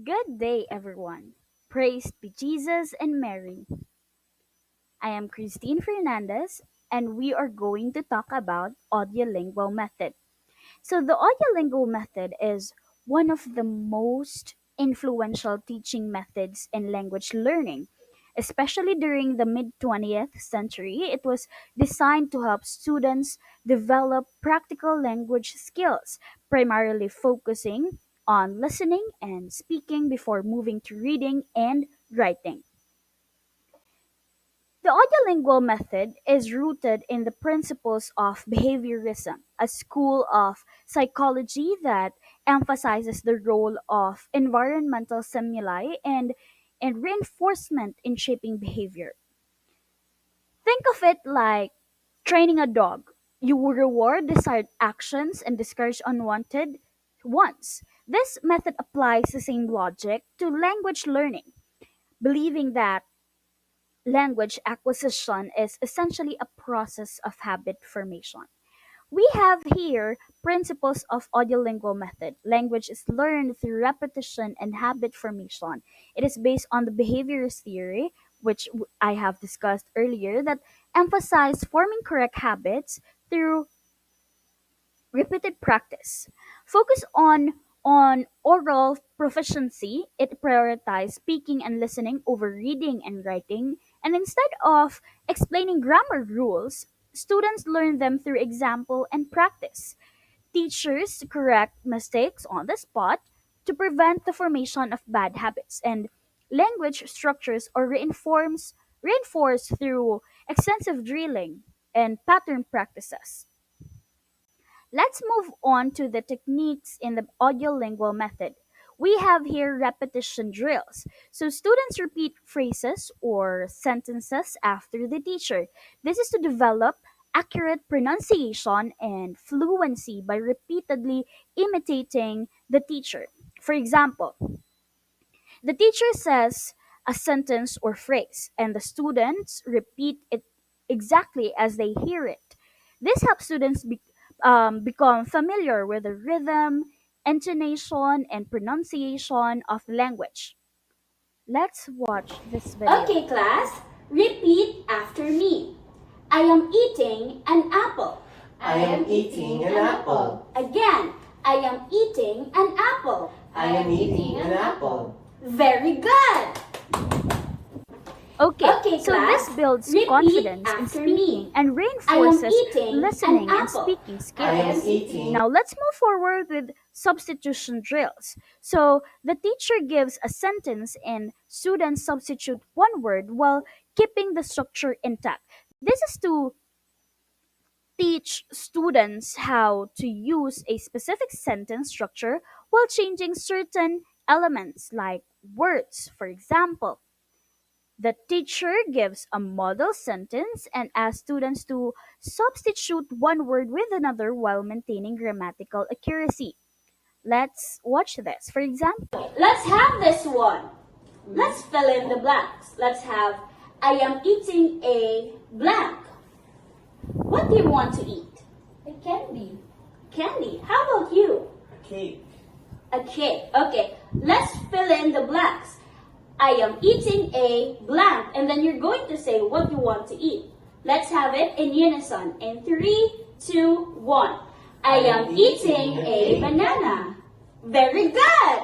Good day, everyone. Praised be Jesus and Mary. I am Christine Fernandez, and we are going to talk about audiolingual method. So, the audiolingual method is one of the most influential teaching methods in language learning. Especially during the mid 20th century, it was designed to help students develop practical language skills, primarily focusing on listening and speaking before moving to reading and writing. The audiolingual method is rooted in the principles of behaviorism, a school of psychology that emphasizes the role of environmental stimuli and reinforcement in shaping behavior. Think of it like training a dog. You will reward desired actions and discourage unwanted ones. This method applies the same logic to language learning, believing that language acquisition is essentially a process of habit formation. We have here principles of audiolingual method. Language is learned through repetition and habit formation. It is based on the behaviorist theory, which I have discussed earlier, that emphasize forming correct habits through repeated practice. Focus on oral proficiency. It prioritizes speaking and listening over reading and writing. And instead of explaining grammar rules, students learn them through example and practice. Teachers correct mistakes on the spot to prevent the formation of bad habits. And language structures are reinforced through extensive drilling and pattern practices. Let's move on to the techniques in the audiolingual method. We have here repetition drills. So students repeat phrases or sentences after the teacher. This is to develop accurate pronunciation and fluency by repeatedly imitating the teacher. For example, the teacher says a sentence or phrase, and the students repeat it exactly as they hear it. This helps students become familiar with the rhythm, intonation, and pronunciation of the language. Let's watch this video. Okay, class, repeat after me. I am eating an apple. I am eating an apple. Again, I am eating an apple. I am eating an apple. Very good. Okay, so class, this builds repeat confidence in after speaking me. and I am reinforces eating listening an and apple. speaking I am skills. eating. Now let's move forward with substitution drills. So the teacher gives a sentence and students substitute one word while keeping the structure intact. This is to teach students how to use a specific sentence structure while changing certain elements like words, for example. The teacher gives a model sentence and asks students to substitute one word with another while maintaining grammatical accuracy. Let's watch this. For example, Let's have this one. Let's fill in the blanks. Let's have I am eating a blank. What do you want to eat? A candy. Candy. How about you? A cake. A cake. Okay, let's fill in the blanks. I am eating a blank, and then you're going to say what you want to eat. Let's have it in unison. In 3, 2, 1. I am eating a banana. Very good.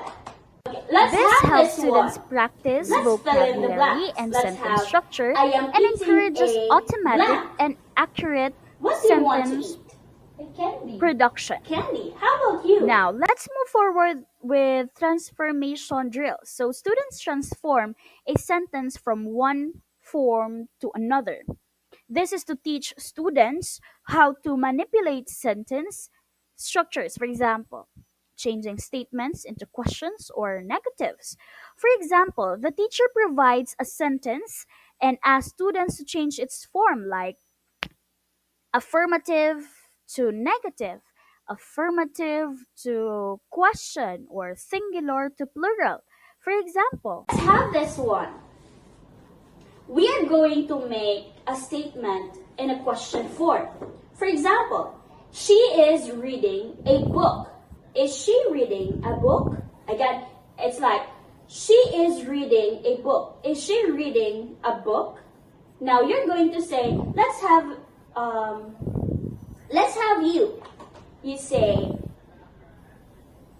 Okay, let's this have helps this students one. practice Let's fill in the vocabulary blanks. and Let's sentence have, structure I am and eating encourages a automatic blank. and accurate What do you want to sentence eat? A candy. production. Candy. How about you? Now, let's move forward with transformation drills. So, students transform a sentence from one form to another. This is to teach students how to manipulate sentence structures, for example, changing statements into questions or negatives. For example, the teacher provides a sentence and asks students to change its form, like affirmative to negative, affirmative to question, or singular to plural. For example, Let's have this one. We are going to make a statement in a question form. For example, she is reading a book. Is she reading a book? Again, it's like She is reading a book. Is she reading a book? Now you're going to say, um, let's have you. You say,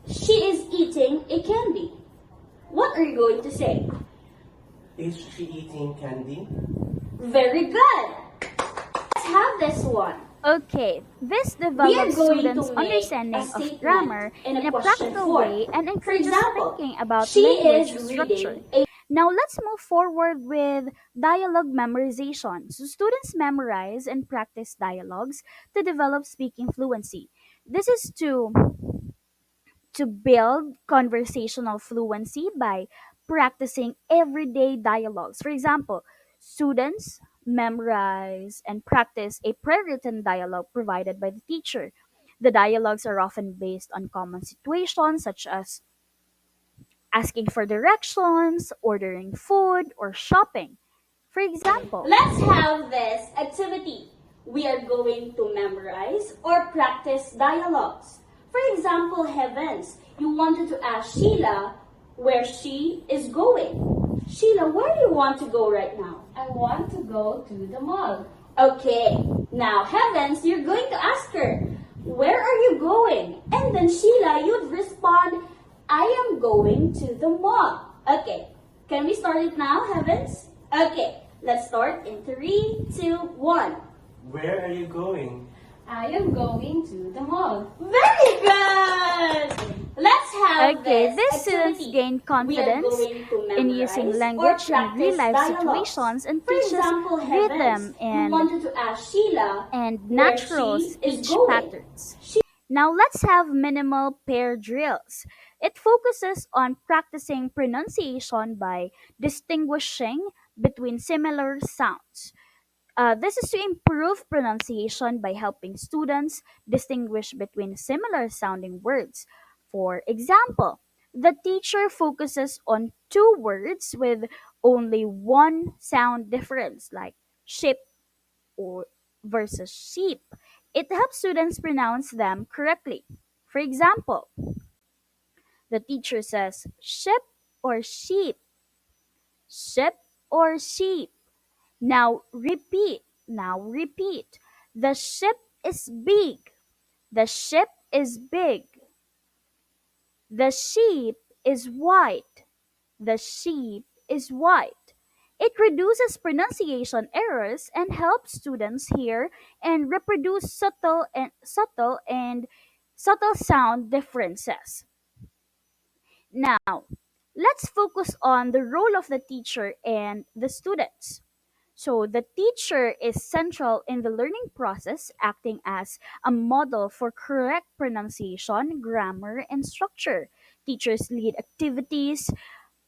she is eating a candy. What are you going to say? Is she eating candy? Very good. Let's have this one. Okay, this We are develops going students' to make a understanding of statement grammar in in a a question practical form. way and For encourages example, thinking about she language is structure. reading a Now let's move forward with dialogue memorization. So students memorize and practice dialogues to develop speaking fluency. This is to build conversational fluency by practicing everyday dialogues. For example, students memorize and practice a pre written dialogue provided by the teacher. The dialogues are often based on common situations such as asking for directions, ordering food, or shopping. For example, Let's have this activity. We are going to memorize or practice dialogues. For example, Heavens, you wanted to ask Sheila where she is going. Sheila, where do you want to go right now? I want to go to the mall. Okay, now Heavens, you're going to ask her, where are you going? And then Sheila, you'd respond, I am going to the mall. Okay, can we start it now, Heavens? Okay, let's start in 3, 2, 1. Where are you going? I am going to the mall. Very good! Let's have okay, this these students activity. gain We are confidence going to in memorize using or language in real practice life dialogues. situations and For teaches example, Heavens, rhythm you wanted to ask Sheila and where natural she is speech going. patterns. Now let's have minimal pair drills. It focuses on practicing pronunciation by distinguishing between similar sounds. This is to improve pronunciation by helping students distinguish between similar sounding words. For example, the teacher focuses on two words with only one sound difference, like ship or versus sheep. It helps students pronounce them correctly. For example, the teacher says ship or sheep, ship or sheep. Now repeat. Now repeat. The ship is big. The ship is big. The sheep is white. The sheep is white. It reduces pronunciation errors and helps students hear and reproduce subtle sound differences. Now, let's focus on the role of the teacher and the students. So, the teacher is central in the learning process, acting as a model for correct pronunciation, grammar, and structure. Teachers lead activities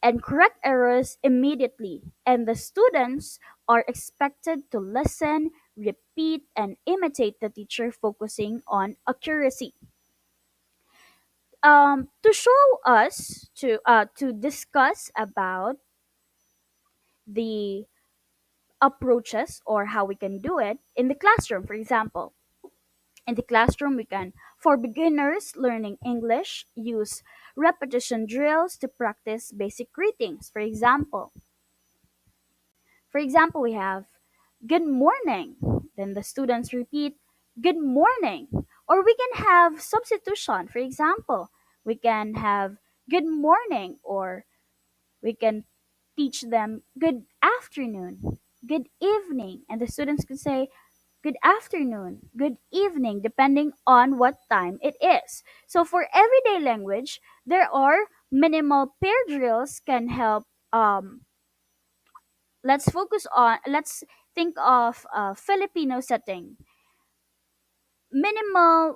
and correct errors immediately, and the students are expected to listen, repeat, and imitate the teacher, focusing on accuracy. To show us to discuss about the approaches or how we can do it in the classroom. For example, in the classroom, we can, for beginners learning English, use repetition drills to practice basic greetings. For example, we have good morning. Then the students repeat good morning. Or we can have substitution. For example, we can have good morning, or we can teach them good afternoon, good evening, and the students could say good afternoon, good evening, depending on what time it is. So for everyday language, there are minimal pair drills can help. Let's think of a Filipino setting.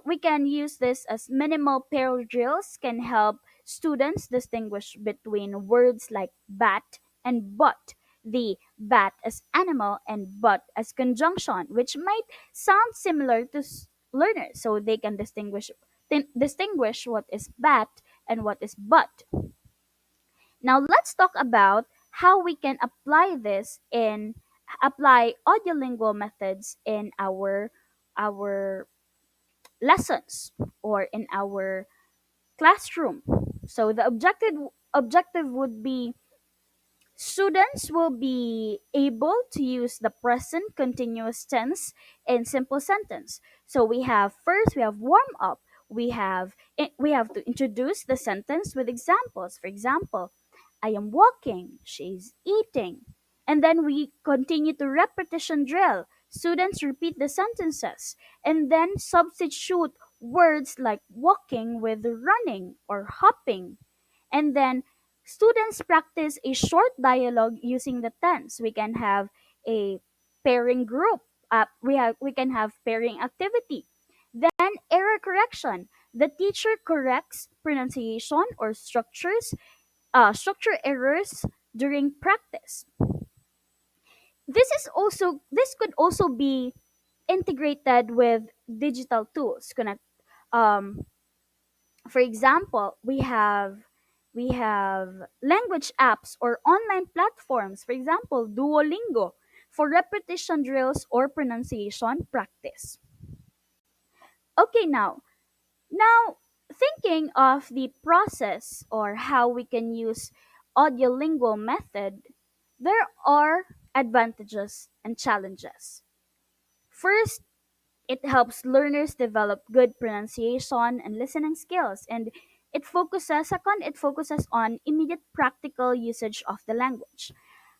We can use this as minimal pair drills can help students distinguish between words like bat and but. The bat as animal and but as conjunction, which might sound similar to learners, so they can distinguish what is bat and what is but. Now let's talk about how we can apply audiolingual methods in our lessons or in our classroom. So the objective would be students will be able to use the present continuous tense in simple sentence. So we have first we have warm up. We have to introduce the sentence with examples. For example, I am walking, she's eating. And then we continue to repetition drill. Students repeat the sentences and then substitute words like walking with running or hopping. And then students practice a short dialogue using the tense. We can have a pairing group. We can have pairing activity. Then error correction. The teacher corrects pronunciation or structure errors during practice. This could also be integrated with digital tools. Um, for example, we have language apps or online platforms, for example, Duolingo, for repetition drills or pronunciation practice. Okay, now thinking of the process or how we can use audiolingual method, there are advantages and challenges. First, it helps learners develop good pronunciation and listening skills, and it focuses on immediate practical usage of the language.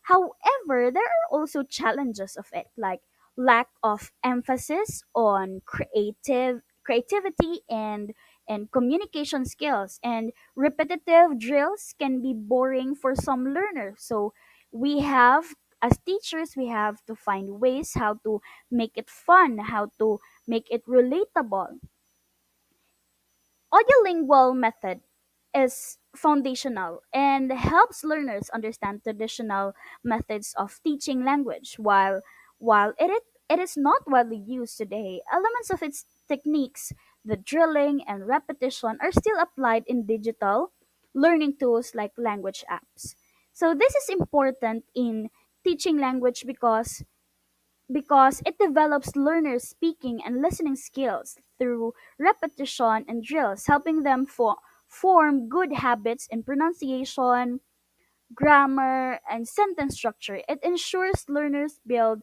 However, there are also challenges of it, like lack of emphasis on creativity and communication skills, and repetitive drills can be boring for some learners. So we have as teachers we have to find ways how to make it fun, how to make it relatable. Audiolingual method is foundational and helps learners understand traditional methods of teaching language. While it is not widely used today, elements of its techniques, the drilling and repetition, are still applied in digital learning tools like language apps. So this is important in teaching language because it develops learners' speaking and listening skills through repetition and drills, helping them form good habits in pronunciation, grammar, and sentence structure. It ensures learners build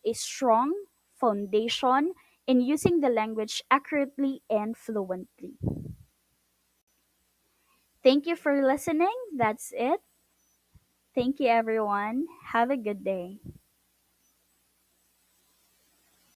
a strong foundation in using the language accurately and fluently. Thank you for listening. That's it. Thank you, everyone. Have a good day.